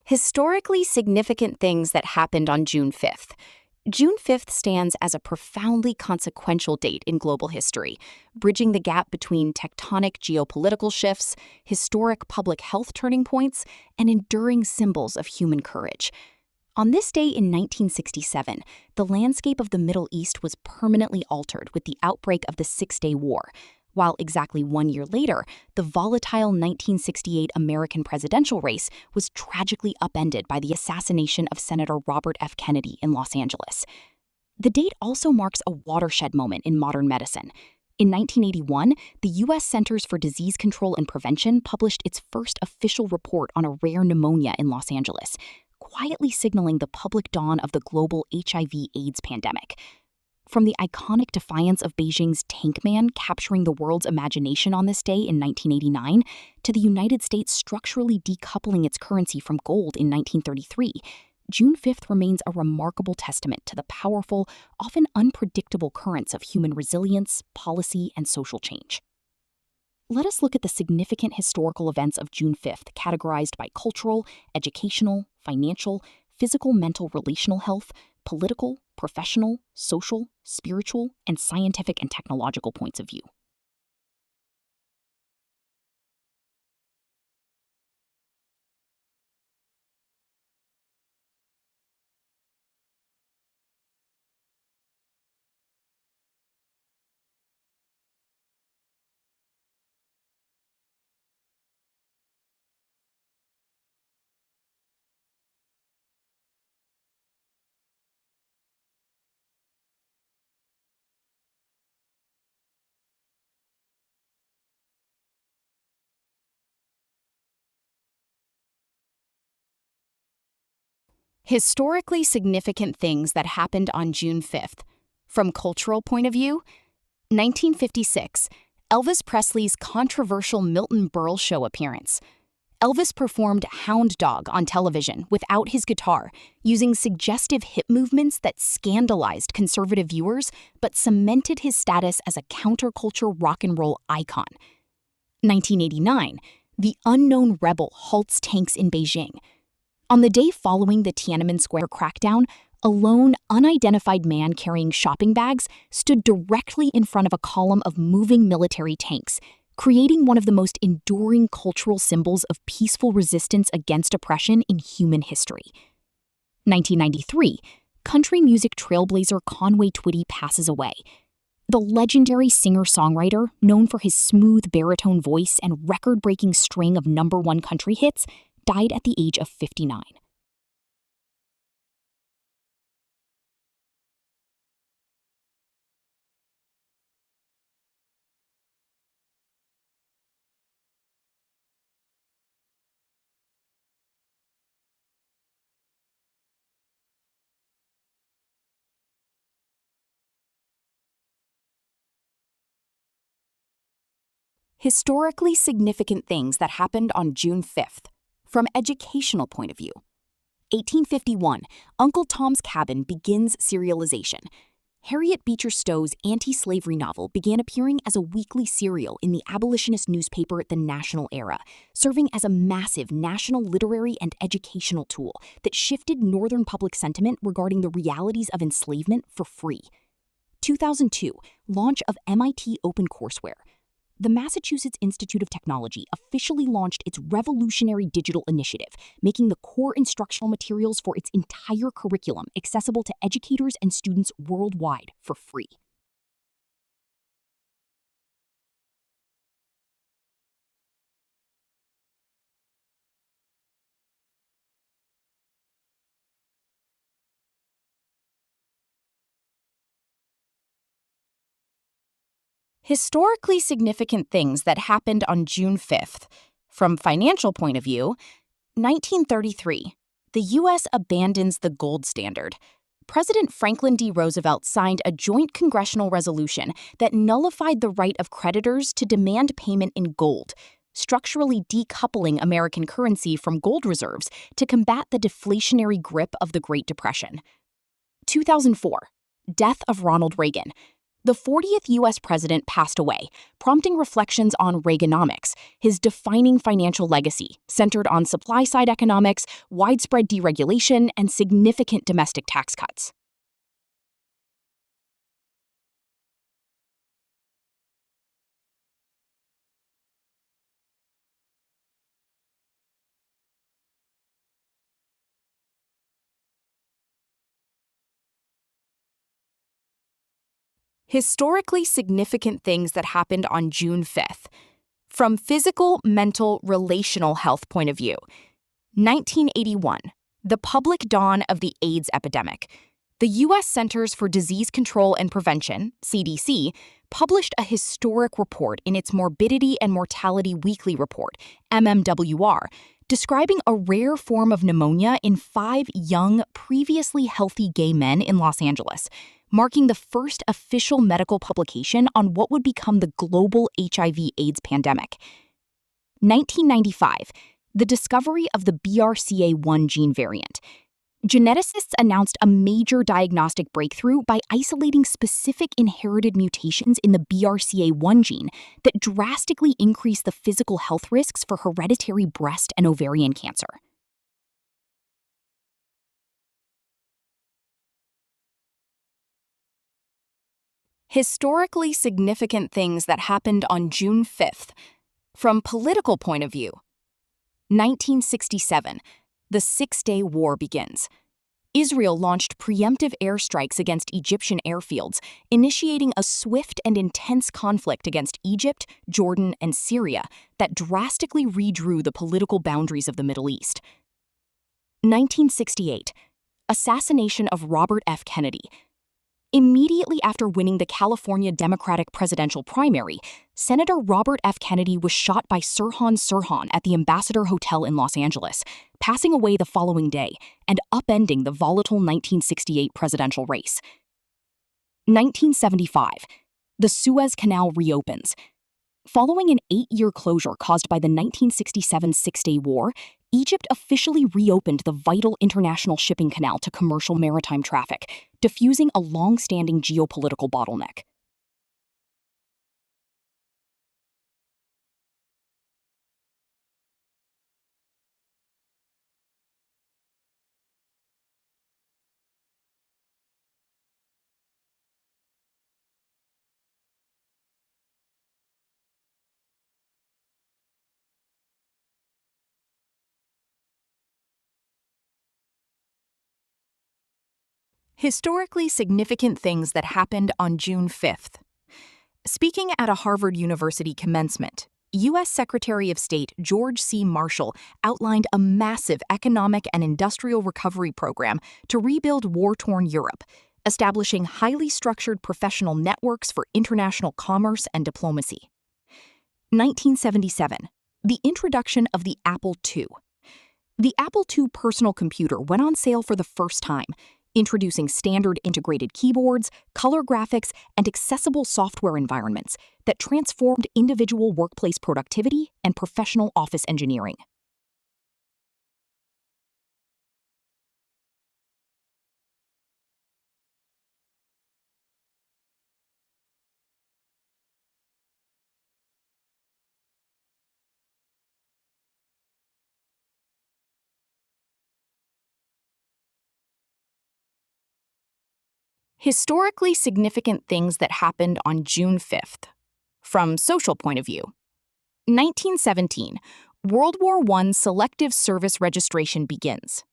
Historically significant things that happened on June 5th. June 5th stands as a profoundly consequential date in global history, bridging the gap between tectonic geopolitical shifts, historic public health turning points, and enduring symbols of human courage. On this day in 1967, the landscape of the Middle East was permanently altered with the outbreak of the Six-Day War, while exactly 1 year later, the volatile 1968 American presidential race was tragically upended by the assassination of Senator Robert F. Kennedy in Los Angeles. The date also marks a watershed moment in modern medicine. In 1981, the U.S. Centers for Disease Control and Prevention published its first official report on a rare pneumonia in Los Angeles, quietly signaling the public dawn of the global HIV/AIDS pandemic. From the iconic defiance of Beijing's Tank Man capturing the world's imagination on this day in 1989, to the United States structurally decoupling its currency from gold in 1933, June 5th remains a remarkable testament to the powerful, often unpredictable currents of human resilience, policy, and social change. Let us look at the significant historical events of June 5th, categorized by cultural, educational, financial, physical, mental, relational health, political, professional, social, spiritual, and scientific and technological points of view. Historically significant things that happened on June 5th. From cultural point of view, 1956, Elvis Presley's controversial Milton Berle show appearance. Elvis performed Hound Dog on television without his guitar, using suggestive hip movements that scandalized conservative viewers but cemented his status as a counterculture rock and roll icon. 1989, the unknown rebel halts tanks in Beijing. On the day following the Tiananmen Square crackdown, a lone, unidentified man carrying shopping bags stood directly in front of a column of moving military tanks, creating one of the most enduring cultural symbols of peaceful resistance against oppression in human history. 1993, country music trailblazer Conway Twitty passes away. The legendary singer-songwriter, known for his smooth baritone voice and record-breaking string of #1 country hits, died at the age of 59. Historically significant things that happened on June 5th. From educational point of view, 1851, Uncle Tom's Cabin begins serialization. Harriet Beecher Stowe's anti-slavery novel began appearing as a weekly serial in the abolitionist newspaper The National Era, serving as a massive national literary and educational tool that shifted Northern public sentiment regarding the realities of enslavement for free. 2002, launch of MIT OpenCourseWare. The Massachusetts Institute of Technology officially launched its revolutionary digital initiative, making the core instructional materials for its entire curriculum accessible to educators and students worldwide for free. Historically significant things that happened on June 5th. From financial point of view, 1933, the U.S. abandons the gold standard. President Franklin D. Roosevelt signed a joint congressional resolution that nullified the right of creditors to demand payment in gold, structurally decoupling American currency from gold reserves to combat the deflationary grip of the Great Depression. 2004, death of Ronald Reagan. The 40th U.S. president passed away, prompting reflections on Reaganomics, his defining financial legacy, centered on supply-side economics, widespread deregulation, and significant domestic tax cuts. Historically significant things that happened on June 5th. From physical, mental, relational health point of view, 1981, the public dawn of the AIDS epidemic. The U.S. Centers for Disease Control and Prevention, CDC, published a historic report in its Morbidity and Mortality Weekly Report, MMWR, describing a rare form of pneumonia in 5 young, previously healthy gay men in Los Angeles, marking the first official medical publication on what would become the global HIV/AIDS pandemic. 1995, the discovery of the BRCA1 gene variant. Geneticists announced a major diagnostic breakthrough by isolating specific inherited mutations in the BRCA1 gene that drastically increase the physical health risks for hereditary breast and ovarian cancer. Historically significant things that happened on June 5th. From political point of view, 1967, the Six-Day War begins. Israel launched preemptive airstrikes against Egyptian airfields, initiating a swift and intense conflict against Egypt, Jordan, and Syria that drastically redrew the political boundaries of the Middle East. 1968, assassination of Robert F. Kennedy. Immediately after winning the California Democratic presidential primary, Senator Robert F. Kennedy was shot by Sirhan Sirhan at the Ambassador Hotel in Los Angeles, passing away the following day and upending the volatile 1968 presidential race. 1975, the Suez Canal reopens. Following an 8-year closure caused by the 1967 Six-Day War, Egypt officially reopened the vital international shipping canal to commercial maritime traffic, diffusing a long-standing geopolitical bottleneck. Historically significant things that happened on June 5th. Speaking at a Harvard University commencement, U.S. Secretary of State George C. Marshall outlined a massive economic and industrial recovery program to rebuild war-torn Europe, establishing highly structured professional networks for international commerce and diplomacy. 1977, the introduction of the Apple II. The Apple II personal computer went on sale for the first time, introducing standard integrated keyboards, color graphics, and accessible software environments that transformed individual workplace productivity and professional office engineering. Historically significant things that happened on June 5th. From social point of view, 1917, World War I selective service registration begins.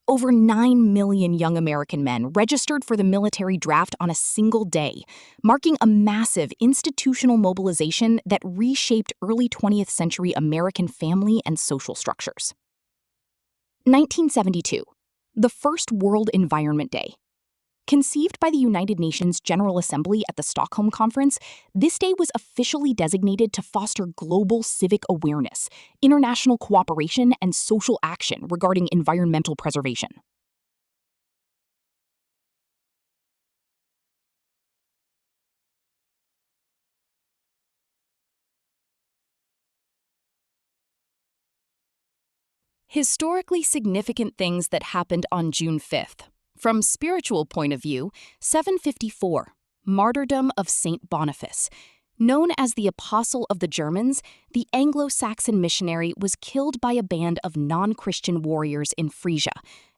Over 9 million young American men registered for the military draft on a single day, marking a massive institutional mobilization that reshaped early 20th century American family and social structures. 1972, the first World Environment Day. Conceived by the United Nations General Assembly at the Stockholm Conference, this day was officially designated to foster global civic awareness, international cooperation, and social action regarding environmental preservation. Historically significant things that happened on June 5th. From spiritual point of view, 754. Martyrdom of Saint Boniface. Known as the Apostle of the Germans, the Anglo-Saxon missionary was killed by a band of non-Christian warriors in Frisia,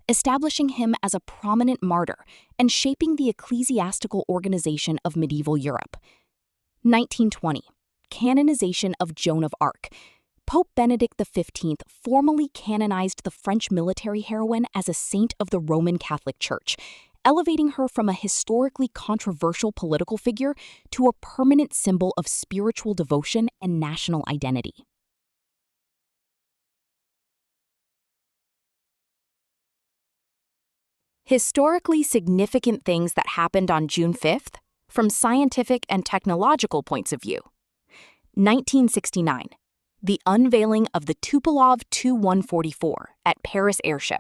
establishing him as a prominent martyr and shaping the ecclesiastical organization of medieval Europe. 1920. Canonization of Joan of Arc. Pope Benedict XV formally canonized the French military heroine as a saint of the Roman Catholic Church, elevating her from a historically controversial political figure to a permanent symbol of spiritual devotion and national identity. Historically significant things that happened on June 5th, from scientific and technological points of view. 1969. The unveiling of the Tupolev Tu-144 at Paris Air Show.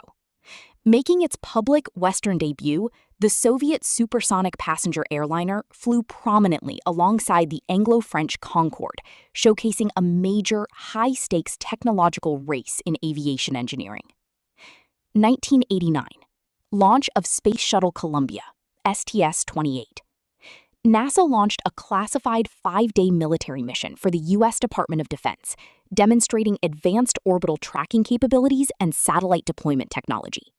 Making its public Western debut, the Soviet supersonic passenger airliner flew prominently alongside the Anglo-French Concorde, showcasing a major, high-stakes technological race in aviation engineering. 1989. Launch of Space Shuttle Columbia, STS-28. NASA launched a classified 5-day military mission for the U.S. Department of Defense, demonstrating advanced orbital tracking capabilities and satellite deployment technology.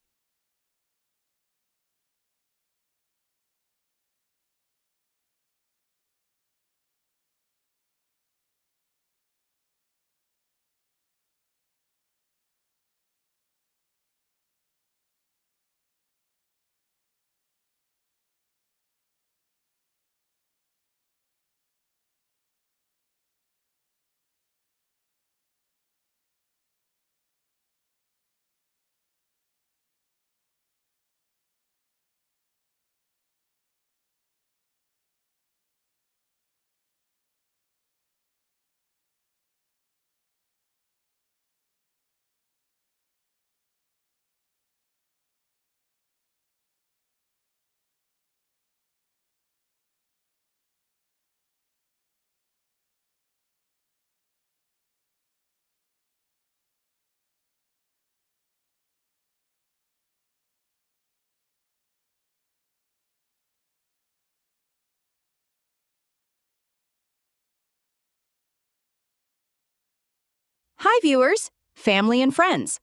Hi viewers, family and friends.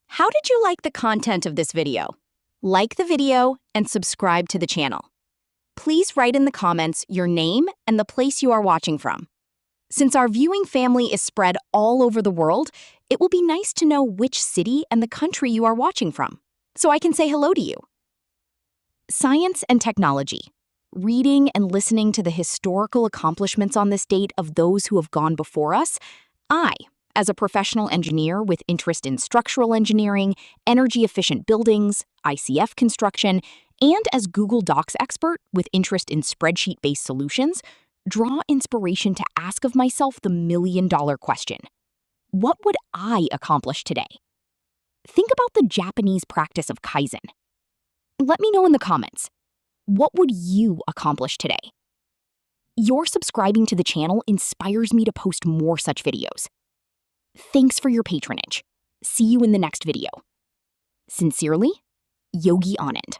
How did you like the content of this video? Like the video and subscribe to the channel. Please write in the comments your name and the place you are watching from. Since our viewing family is spread all over the world, it will be nice to know which city and the country you are watching from, so I can say hello to you. Science and technology. Reading and listening to the historical accomplishments on this date of those who have gone before us, as a professional engineer with interest in structural engineering, energy-efficient buildings, ICF construction, and as Google Docs expert with interest in spreadsheet-based solutions, draw inspiration to ask of myself the million-dollar question. What would I accomplish today? Think about the Japanese practice of Kaizen. Let me know in the comments. What would you accomplish today? Your subscribing to the channel inspires me to post more such videos. Thanks for your patronage. See you in the next video. Sincerely, Yogi Anand.